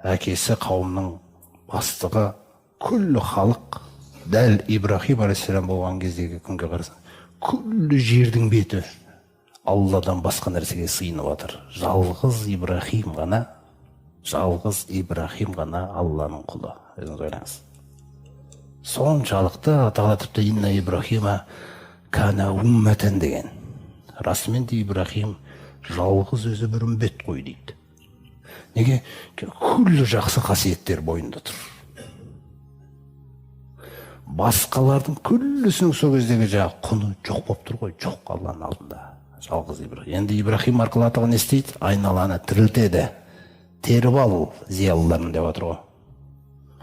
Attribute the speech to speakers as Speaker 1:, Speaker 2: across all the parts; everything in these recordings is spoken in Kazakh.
Speaker 1: әкесі қауымның бастығы, күллі халық, дәл Ибрахим алейхиссалам болған кездегі күнге қарасаң, күллі жердің беті Алладан басқа нәрсеге сыйынып жатыр. Жалғыз Ибрахим ғана Алланың құлы. Өзіңіз ойлаңыз. Соншалықты Тағала тіпті инна Ибрахима кана умматан деген. Расымен де Ибрахим жалғыз өзі бір үмбет қой дейді. Неге? Күллі жақсы қасиеттер бойында тұр. Басқалардың күллісінің сол кездегі жаңағы құны жоқ болып тұр ғой, жоқ Алланың алдында. Жалғыз Ибрахим. Енді Ибрахим арқылы атаған не істейді? Айналаны тірілтеді. Теріп ал зиялыларын деп отыр ғой.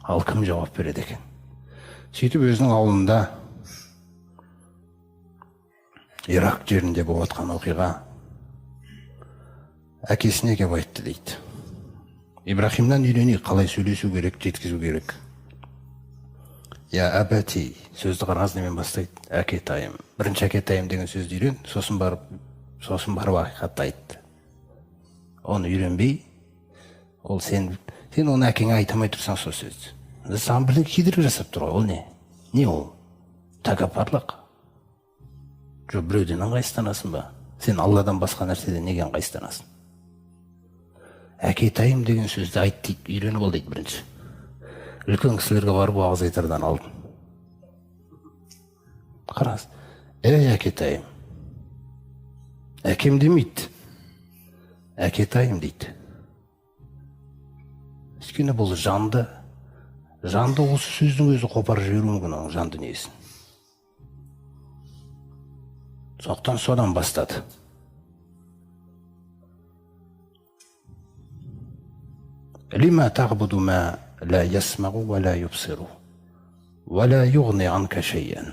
Speaker 1: Ал кім жауап береді екен? Сөйтіп өзінің ауылында Ирак жерінде болып жатқан оқиға әкесіне келіп айтты дейді. Ибрахимнан үйренейік, қалай сөйлесу керек, жеткізу керек. Я әбәти, сөзді қараңыз немен бастайды? Әкетайым. Бірінші әкетайым деген сөзді үйрен, сосын барып ақиқатты айтты. Оны үйренбей, ол сен оны әкеңе айтамай тұрсаң сол сөзді. Саған бірден кедергі жасап тұр ғой, ол не? Не ол? Тәкаппарлық. Жоқ, біреуден ыңғайсызданасың ба? Сен Алладан басқа нәрседен неге ыңғайсызданасың? Әкетайым деген сөзді айт дейді, үйреніп ал дейді бірінші. Үлкен кісілерге барып уағыз айтардан алдын. Қараңыз, әкетайым. Әкем демейді, әкетайым дейді. Өйткені бұл жанды осы сөздің өзі қопарып жіберуі мүмкін оның жан дүниесін. Соқтан содан бастады. Лима тағбуду ма ла ясмағу ва ла юбсиру ва ла юғни анка шейян.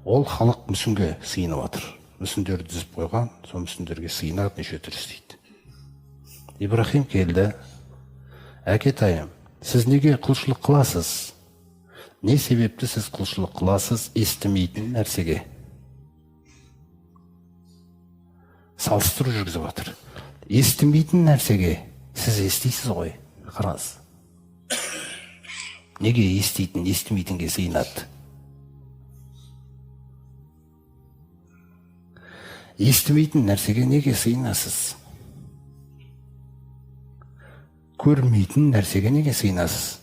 Speaker 1: Ол халық мүсінге сыйынып жатыр. Мүсіндерді дізіп қойған, сол мүсіндерге сыйынады, неше түрлі істейді. Ибрахим келді. Әкетайым, сіз неге құлшылық қыласыз? Не себепті сіз құлшылық қыласыз естімейтін нәрсеге? Салыстыру жүргізіп жатыр. Естімейтін нәрсеге сіз естейсіз ғой. Қараңыз. Неге естімейтінге сыйынады? Естімейтін нәрсеге неге сыйынасыз? Көрмейтін нәрсеге неге сыйынасыз?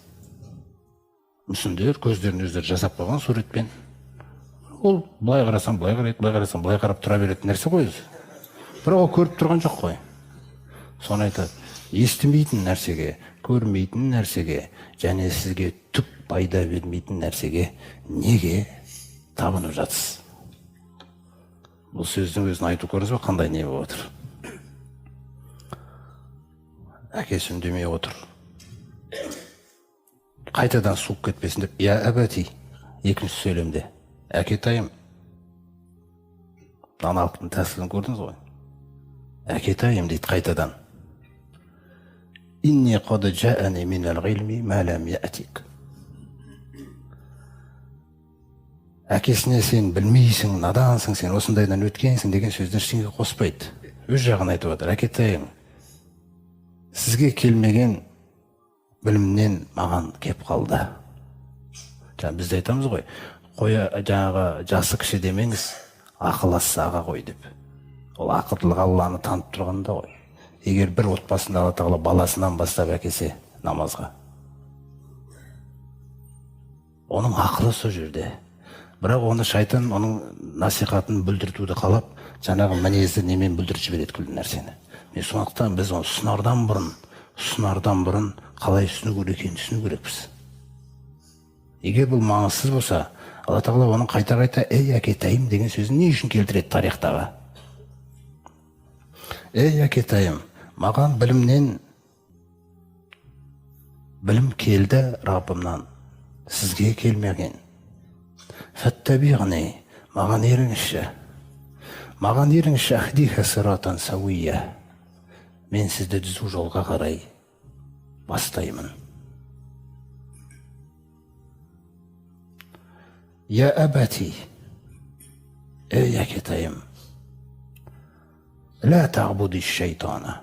Speaker 1: Мүсіндер көздерін өздері жасап қойған суретпен. Ол былай қарасаң, былай қарайды, былай қарасаң, былай қарап тұра беретін нәрсе ғой өзі. Бірақ ол көріп тұрған жоқ қой. Соны айтады. Естімейтін нәрсеге, көрмейтін нәрсеге, және сізге түк пайда бермейтін нәрсеге неге табынып жатсыз? Бұл сөздің өзін айту көріңіз бе, қандай не болып отыр? Әкесі үндемей отыр. Қайтадан суып кетпесін деп, я әбәти, екінші сөйлемде. Әкетайым. Даналықтың тәсілін көрдіңіз ғой. Әкетайым дейді қайтадан. Инни қады жаәни минал ғилми ма лам яәтик. Әкесіне сен білмейсің, надансың, сен осындайдан өткенсің деген сөздер ештеңеге қоспайды. Өз жағын айтып отыр. Әкетайым, сізге келмеген білімнен маған кеп қалды. Біз де айтамыз ғой, жаңағы жасы кіші демеңіз, ақыл асса аға ғой деп. Ол ақылдылық Алланы танып тұрғанда ғой. Егер бір отбасында Алла Тағала баласынан бастап әкесе намазға, оның ақылы сол жерде. Бірақ оны шайтан оның насихатын бүлдіртуді қалап, жаңағы мінезді немен бүлдіріп жібереді күллі нәрсені. Сондықтан біз оны сынардан бұрын қалай түсіну керек екенін түсіну керекпіз. Егер бұл маңызсыз болса, Алла Тағала оның қайта-қайта «Ей әкетайым» деген сөзін не үшін келтіреді тарихтағы? «Ей әкетайым, маған білім келді Раббымнан, сізге келмеген. Фаттабиғни, маған еріңізші ахдиха сиратан сауия. Мен сізді түзу жолға қарай бастаймын. Я әбәти, ей әкетайым, ла тағбуди шайтана.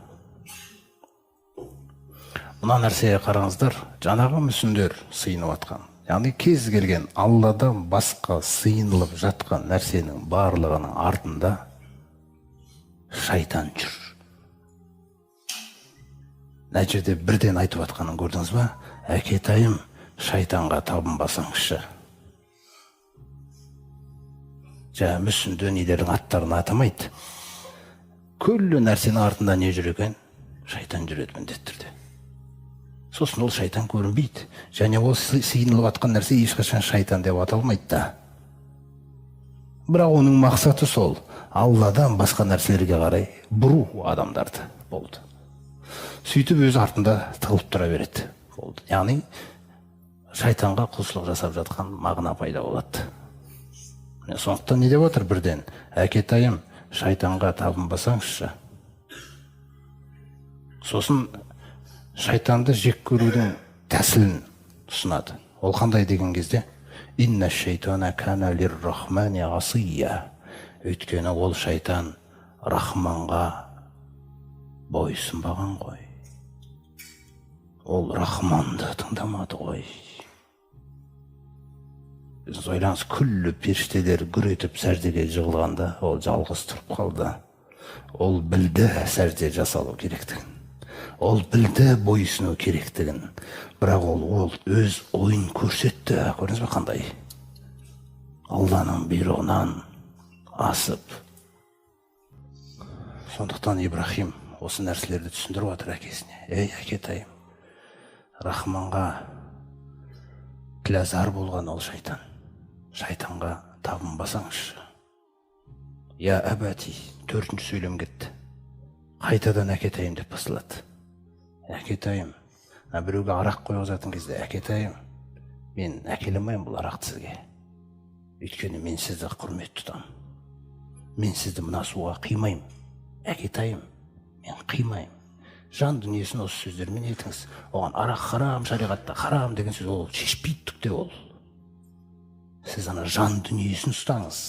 Speaker 1: Мына нәрсеге қараңыздар, жаңағы мүсіндер сыйынып атқан. Яғни кез келген Алладан басқа сыйынылып жатқан нәрсенің барлығының артында шайтан жүр. Мына жерде бірден айтып атқанын көрдіңіз ба? Әкетайым, шайтанға табынбасаңызшы. Мүсінде нелердің аттарын атамайды. Күллі нәрсенің артында не жүр екен? Шайтан жүреді міндетті түрде. Сосын ол шайтан көрінбейді. Және ол сыйынылып атқан нәрсе ешқашан шайтан деп аталмайды да. Бірақ оның мақсаты сол, Алладан басқа нәрселерге қарай бұру адамдарды болды. Сөйтіп өз артында тығылып тұра береді болды. Яғни шайтанға құлшылық жасап жатқан мағына пайда болады. Сондықтан не деп отыр бірден? Әкетайым, шайтанға табынбасаңызшы. Сосын шайтанды жек көрудің тәсілін ұсынады. Ол қандай деген кезде? Инна шайтана кана лир-рахмани асия. Өйткені ол шайтан Рахманға бойсынбаған ғой. Ол Рахманды тыңдамады ғой. Біз ойлаңыз, күллі періштелер гүр етіп сәждеге жығылғанда ол жалғыз тұрып қалды. Ол білді сәжде жасалу керектігін. Ол білді бойсыну керектігін. Бірақ ол өз ойын көрсетті. Көрдіңіз бе қандай? Алланың бұйрығынан асып. Сондықтан Ибрахим осы нәрселерді түсіндіріп отыр әкесіне. Ей әкетайым, Рахманға тілазар болған ол шайтан. Шайтанға табынбасаңызшы. Я әбәти, 4-ші сөйлем кетті. Қайтадан әкетайым деп басталады. Әкетайым, біреуге арақ қойғызатын кезде, әкетайым, мен әкелемеймін бұл арақты сізге. Өйткені мен сізді құрмет тұтам. Мен сізді мына суға қимайым. Әкетайым, мен қимайым. Жан дүниесін осы сөздермен етіңіз. Оған арақ харам, шариғатта харам деген сөз ол шешпейді түкте ол. Сіз ана жан дүниесін ұстаңыз.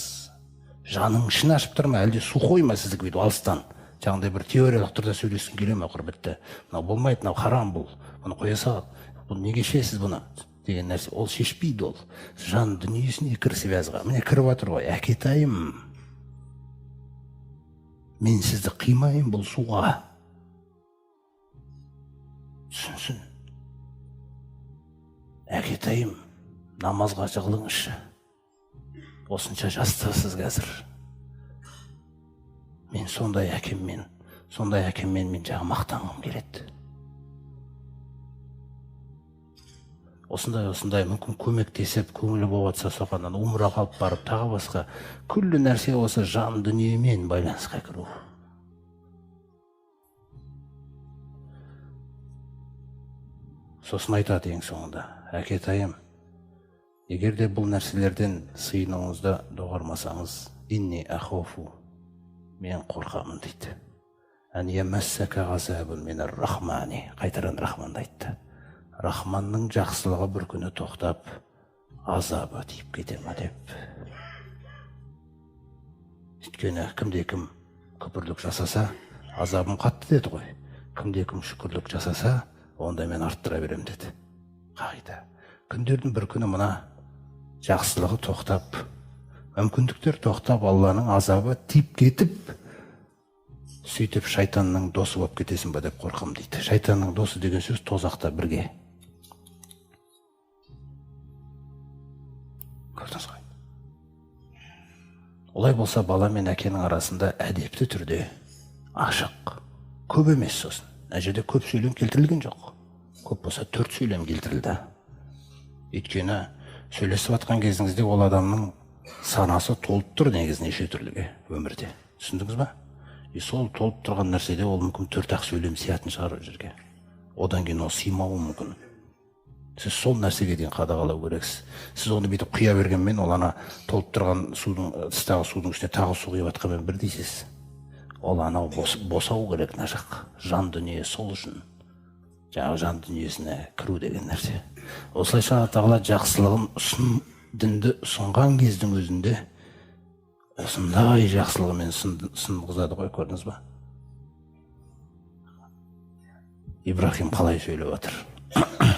Speaker 1: Жаның ішін ашып тұр ма, әлде су қойма сіздік бүйді алыстан. Жаңағыдай бір теориялық тұрда сөйлесін келе ме, құрбетті. Мынау болмайды, мынау харам бұл. Бұны қоя сал. Бұл неге ішесіз бұны? Деген нәрсе ол шешпейді ол. Жан дүниесіне кірісіп язға. Міне кіріп отыр ғой. Әкетайым, мен сізді қимайын бұл суға. Түсінсін. Әкетайым, намазға жығылыңызшы. Осынша жастасыз қазір. Мен сондай әкеммен мен жағы мақтанғым келеді. Осындай мүмкін көмектесіп, көңілі болып атса соқаннан умраға алып барып, тағы басқа күллі нәрсе осы жан дүниемен байланысқа кіру. Сосын айтады ең соңында, әкетайым, егер де бұл нәрселерден сыйынуыңызды доғармасаңыз, инни ахофу, мен қорқамын дейді. Әне мәссәка ғазабун минар рахмани, қайтаран Рахманды айтты. Рахманның жақсылығы бір күні тоқтап, азабы тиіп кете ма деп. Өйткені кімде-кім күпірлік жасаса, азабым қатты деді ғой. Кімде-кім шүкірлік жасаса, онда мен арттыра берем деді. Қайда? Күндердің бір күні мына жақсылығы тоқтап, мүмкіндіктер тоқтап, Алланың азабы тиіп кетіп, сөйтіп шайтанның досы болып кетесің ба деп қорқам дейді. Шайтанның досы деген сөз тозақта бірге. Көрдіңіз ғой. Олай болса бала мен әкенің арасында әдепті түрде ашық, көп емес сосын. Әжеде көп сөйлем келтірілген жоқ. Көп болса 4 сөйлем келтірілді. Өйткені сөйлесіп атқан кезіңізде ол адамның санасы толып тұр негізі неше түрліге өмірде. Түсіндіңіз ба? Сол толып тұрған нәрседе ол мүмкін 4-ақ сөйлем сиятын шығар жерге. Одан кейін ол сыймауы мүмкін. Сіз сол нәрсеге дейін қадағалау керексіз. Сіз оны бүйтіп құя бергенмен, ол ана толып тұрған тыстағы судың үстіне тағы су құйып атқанмен бір дейсіз. Ол анау босау керек мына жақ. Жан дүние сол үшін. Жаңағы жан дүниесіне кіру деген нәрсе. Осылайша Алла Тағала жақсылығын дінді ұсынған кездің өзінде осындай жақсылығымен сынғызады ғой, көрдіңіз ба? Ибрахим қалай сөйлеп жатыр?